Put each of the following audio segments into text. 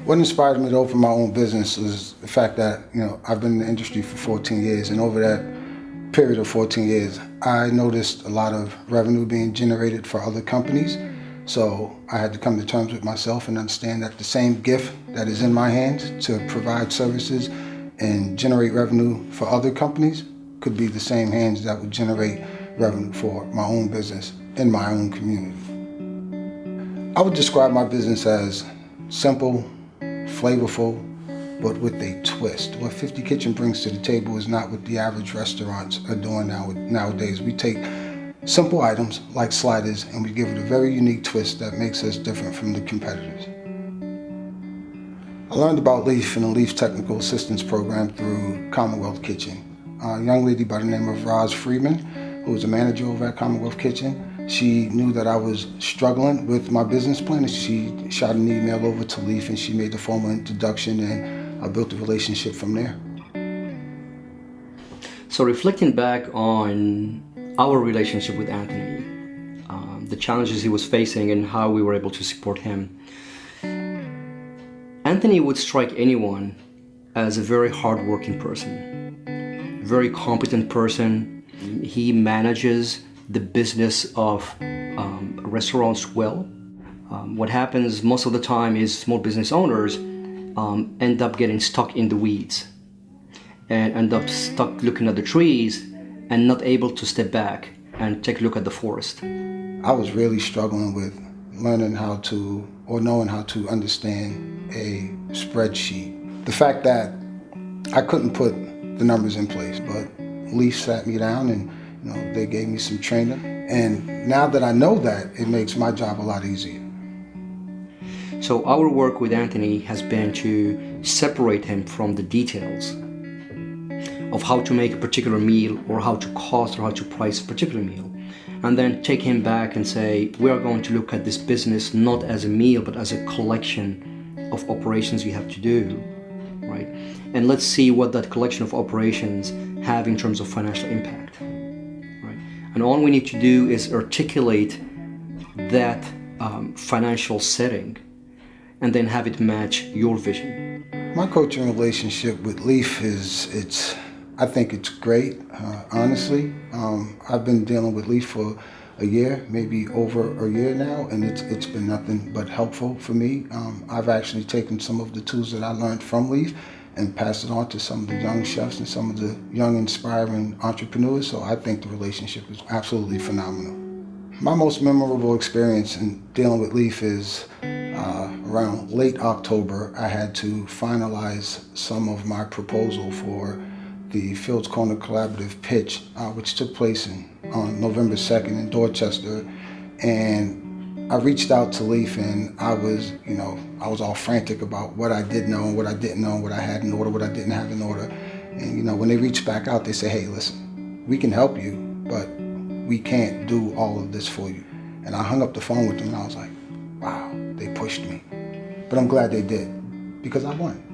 What inspired me to open my own business is the fact that, I've been in the industry for 14 years, and over that period of 14 years, I noticed a lot of revenue being generated for other companies. So I had to come to terms with myself and understand that the same gift that is in my hands to provide services and generate revenue for other companies could be the same hands that would generate revenue for my own business in my own community. I would describe my business as simple, flavorful, but with a twist. What 50 Kitchen brings to the table is not what the average restaurants are doing nowadays. We take simple items like sliders and we give it a very unique twist that makes us different from the competitors. I learned about Leaf and the Leaf Technical Assistance Program through Commonwealth Kitchen. A young lady by the name of Roz Freeman, who was a manager over at Commonwealth Kitchen, she knew that I was struggling with my business plan, and she shot an email over to Leaf and she made the formal introduction, and I built a relationship from there. So reflecting back on our relationship with Anthony, the challenges he was facing and how we were able to support him, Anthony would strike anyone as a very hardworking person, very competent person. He manages the business of restaurants well. What happens most of the time is small business owners end up getting stuck in the weeds and end up stuck looking at the trees and not able to step back and take a look at the forest. I was really struggling with learning how to, or knowing how to understand a spreadsheet. The fact that I couldn't put the numbers in place, but Leaf sat me down and they gave me some training. And now that I know that, it makes my job a lot easier. So our work with Anthony has been to separate him from the details of how to make a particular meal or how to cost or how to price a particular meal. And then take him back and say, we are going to look at this business not as a meal, but as a collection of operations we have to do, right? And let's see what that collection of operations have in terms of financial impact, right? And all we need to do is articulate that financial setting and then have it match your vision. My coaching relationship with Leaf I think it's great, honestly. I've been dealing with Leaf for a year, maybe over a year now, and it's been nothing but helpful for me. I've actually taken some of the tools that I learned from Leaf and passed it on to some of the young chefs and some of the young inspiring entrepreneurs, so I think the relationship is absolutely phenomenal. My most memorable experience in dealing with Leaf is around late October. I had to finalize some of my proposal for the Fields Corner Collaborative pitch, which took place on November 2nd in Dorchester. And I reached out to Leaf and I was all frantic about what I did know and what I didn't know, what I had in order, what I didn't have in order. And when they reached back out, they said, hey, listen, we can help you, but we can't do all of this for you. And I hung up the phone with them and I was like, wow, they pushed me. But I'm glad they did, because I won.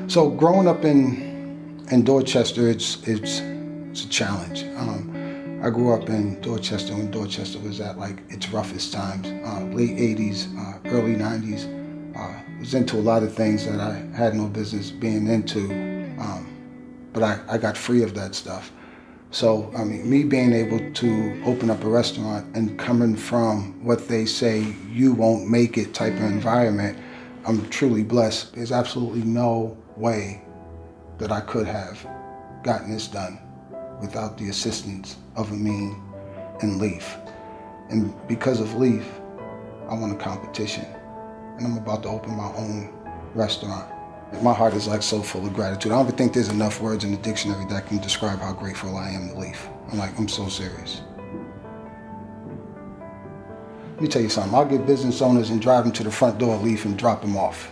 So growing up in Dorchester, it's a challenge. I grew up in Dorchester when Dorchester was at its roughest times, late 80s, early 90s. I was into a lot of things that I had no business being into, but I got free of that stuff. So, me being able to open up a restaurant and coming from what they say you won't make it type of environment, I'm truly blessed. There's absolutely no way that I could have gotten this done without the assistance of Amin and Leaf. And because of Leaf, I won a competition and I'm about to open my own restaurant. My heart is so full of gratitude. I don't even think there's enough words in the dictionary that can describe how grateful I am to Leaf. I'm so serious. Let me tell you something. I'll get business owners and drive them to the front door of Leaf and drop them off.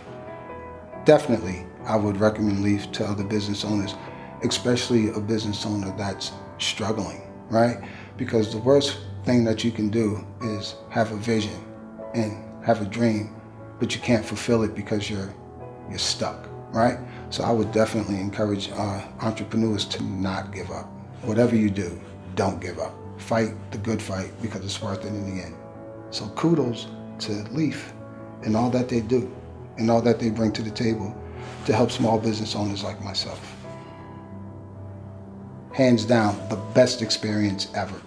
Definitely, I would recommend Leaf to other business owners, especially a business owner that's struggling, right? Because the worst thing that you can do is have a vision and have a dream, but you can't fulfill it because you're stuck, right? So I would definitely encourage entrepreneurs to not give up. Whatever you do, don't give up. Fight the good fight because it's worth it in the end. So kudos to Leaf and all that they do and all that they bring to the table to help small business owners like myself. Hands down, the best experience ever.